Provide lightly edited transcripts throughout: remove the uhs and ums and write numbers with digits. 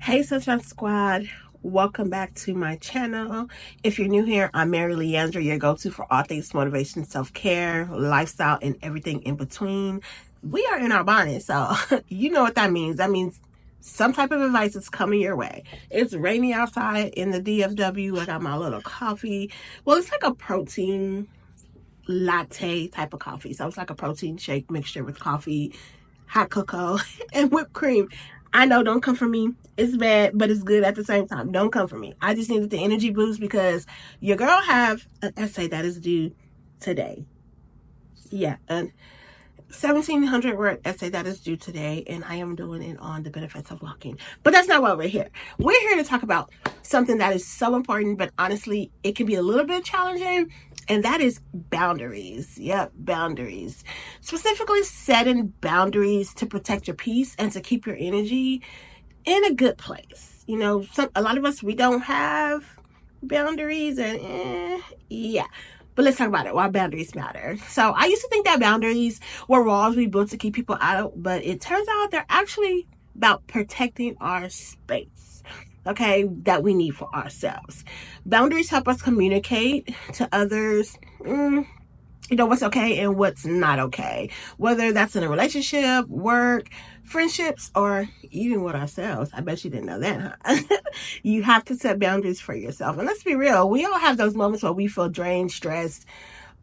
Hey Sunshine Squad, welcome back to my channel. If you're new here, I'm Mary Leandra, your go-to for all things motivation, self-care, lifestyle, and everything in between. We are in our bonnet, so you know what that means. That means some type of advice is coming your way. It's rainy outside in the DFW. I got my little coffee. Well, it's like a protein latte type of coffee. So it's like a protein shake mixture with coffee, hot cocoa, and whipped cream. I know, don't come for me. It's bad, but it's good at the same time. Don't come for me. I just needed the energy boost because your girl have an essay that is due today. Yeah, an 1,700 word essay that is due today, and I am doing it on the benefits of walking. But that's not why we're here. We're here to talk about something that is so important, but honestly, it can be a little bit challenging, and that is boundaries. Yep, boundaries. Specifically, setting boundaries to protect your peace and to keep your energy in a good place. You know, a lot of us, we don't have boundaries, and yeah. But let's talk about it, why boundaries matter. So I used to think that boundaries were walls we built to keep people out, but it turns out they're actually about protecting our space, okay, that we need for ourselves. Boundaries help us communicate to others, what's okay and what's not okay, whether that's in a relationship, work, friendships, or even with ourselves. I bet you didn't know that, huh? You have to set boundaries for yourself. And let's be real, we all have those moments where we feel drained, stressed,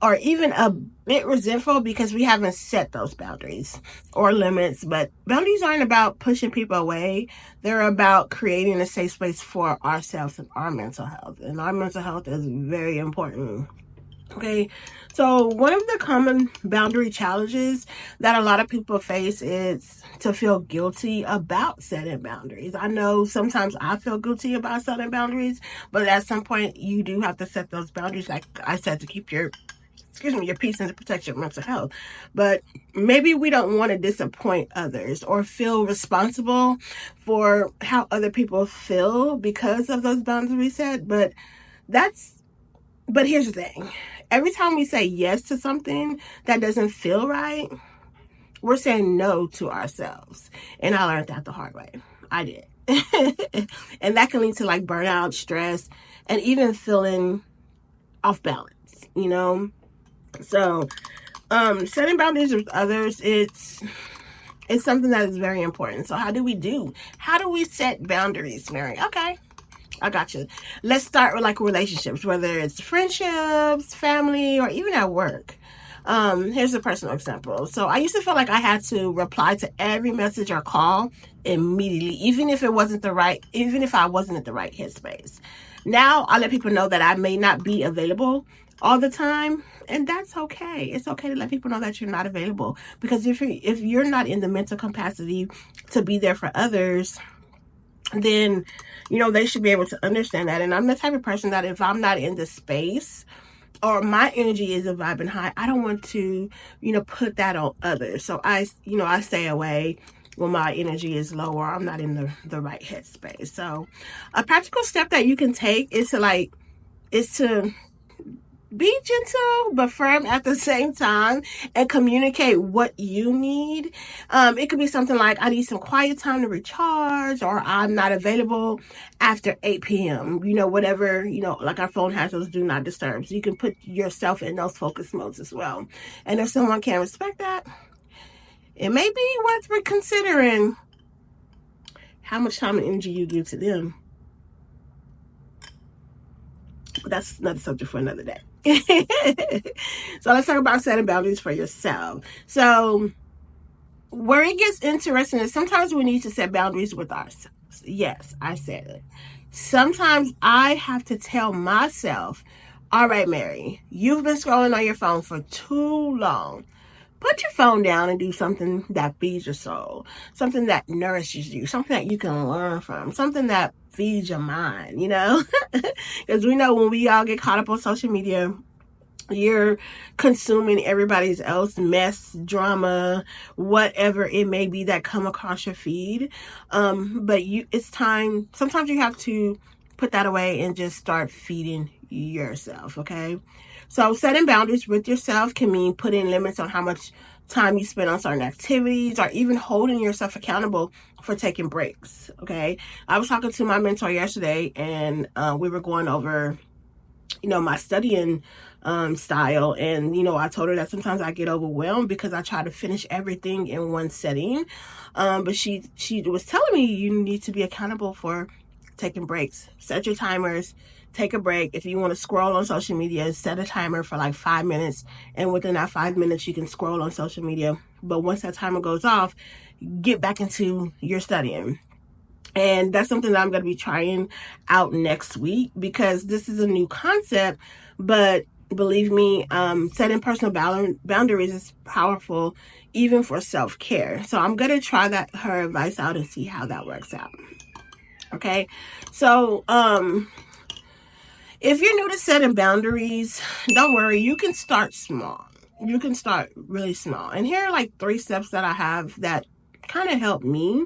or even a bit resentful because we haven't set those boundaries or limits. But boundaries aren't about pushing people away. They're about creating a safe space for ourselves and our mental health. And our mental health is very important. Okay, so one of the common boundary challenges that a lot of people face is to feel guilty about setting boundaries. I know sometimes I feel guilty about setting boundaries, but at some point you do have to set those boundaries, like I said, to keep your peace and to protect your mental health. But maybe we don't want to disappoint others or feel responsible for how other people feel because of those boundaries we set. But here's the thing. Every time we say yes to something that doesn't feel right, we're saying no to ourselves. And I learned that the hard way. I did. And that can lead to like burnout, stress, and even feeling off balance, you know? So, setting boundaries with others, it's something that is very important. So how do we set boundaries, Mary? Okay, I got you. Let's start with like relationships, whether it's friendships, family, or even at work. Here's a personal example. So I used to feel like I had to reply to every message or call immediately, even if I wasn't at the right headspace. Now I let people know that I may not be available all the time, and that's okay. It's okay to let people know that you're not available, because if you're not in the mental capacity to be there for others, then they should be able to understand that. And I'm the type of person that if I'm not in the space or my energy isn't vibing high, I don't want to put that on others. So I stay away when my energy is low or I'm not in the right headspace. So a practical step that you can take is to be gentle but firm at the same time and communicate what you need. It could be something like, I need some quiet time to recharge, or I'm not available after 8 p.m. Whatever, like our phone has those do not disturb. So you can put yourself in those focus modes as well. And if someone can't respect that, it may be worth reconsidering how much time and energy you give to them. But that's another subject for another day. So let's talk about setting boundaries for yourself. So where it gets interesting is sometimes we need to set boundaries with ourselves. Yes, I said it. Sometimes I have to tell myself, all right, Mary, you've been scrolling on your phone for too long. Put your phone down and do something that feeds your soul, something that nourishes you, something that you can learn from, something that feeds your mind, because we know when we all get caught up on social media, you're consuming everybody's else mess, drama, whatever it may be that come across your feed. But it's time. Sometimes you have to put that away and just start feeding yourself. Okay. So setting boundaries with yourself can mean putting limits on how much time you spend on certain activities, or even holding yourself accountable for taking breaks. Okay. I was talking to my mentor yesterday, and we were going over, my studying style. And, I told her that sometimes I get overwhelmed because I try to finish everything in one setting. But she was telling me you need to be accountable for taking breaks. Set your timers, take a break. If you want to scroll on social media, set a timer for like 5 minutes. And within that 5 minutes, you can scroll on social media. But once that timer goes off, get back into your studying. And that's something that I'm going to be trying out next week, because this is a new concept. But believe me, setting personal boundaries is powerful, even for self-care. So I'm going to try her advice out and see how that works out. Okay. So, if you're new to setting boundaries, don't worry. You can start small. You can start really small. And here are like 3 steps that I have that kind of help me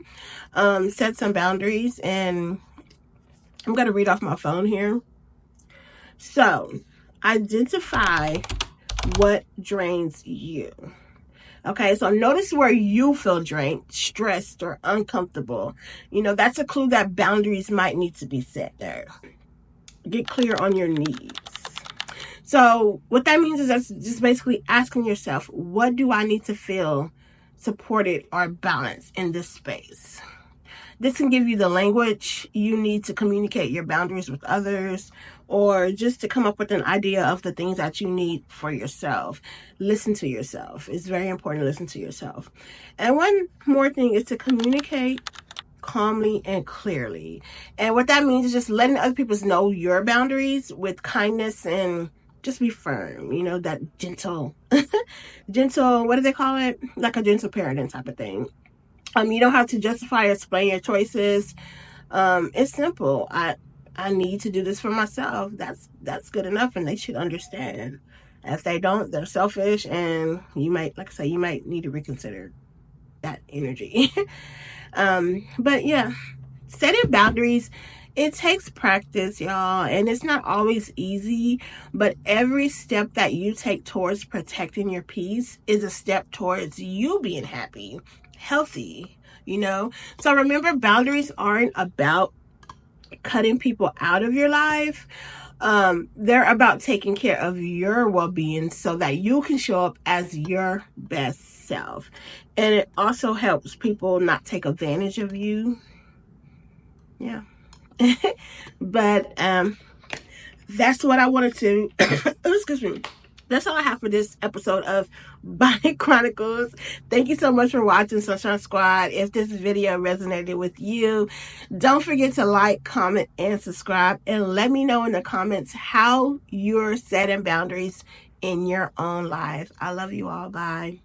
set some boundaries. And I'm going to read off my phone here. So, identify what drains you. Okay, so notice where you feel drained, stressed, or uncomfortable. That's a clue that boundaries might need to be set there. Get clear on your needs. So what that means is that's just basically asking yourself, what do I need to feel supported or balanced in this space? This can give you the language you need to communicate your boundaries with others, or just to come up with an idea of the things that you need for yourself. Listen to yourself. It's very important to listen to yourself. And one more thing is to communicate calmly and clearly. And what that means is just letting other people know your boundaries with kindness, and just be firm. That gentle, what do they call it? Like a gentle parenting type of thing. You don't have to justify or explain your choices. It's simple. I need to do this for myself. That's good enough, and they should understand. If they don't, they're selfish, and you might, like I say, you might need to reconsider that energy. But yeah, setting boundaries, it takes practice, y'all, and it's not always easy, but every step that you take towards protecting your peace is a step towards you being happy, healthy, So remember, boundaries aren't about cutting people out of your life. They're about taking care of your well-being so that you can show up as your best self. And it also helps people not take advantage of you. Yeah. But that's what I wanted to excuse me. That's all I have for this episode of Bonnet Chronicles. Thank you so much for watching, Sunshine Squad. If this video resonated with you, don't forget to like, comment, and subscribe. And let me know in the comments how you're setting boundaries in your own life. I love you all. Bye.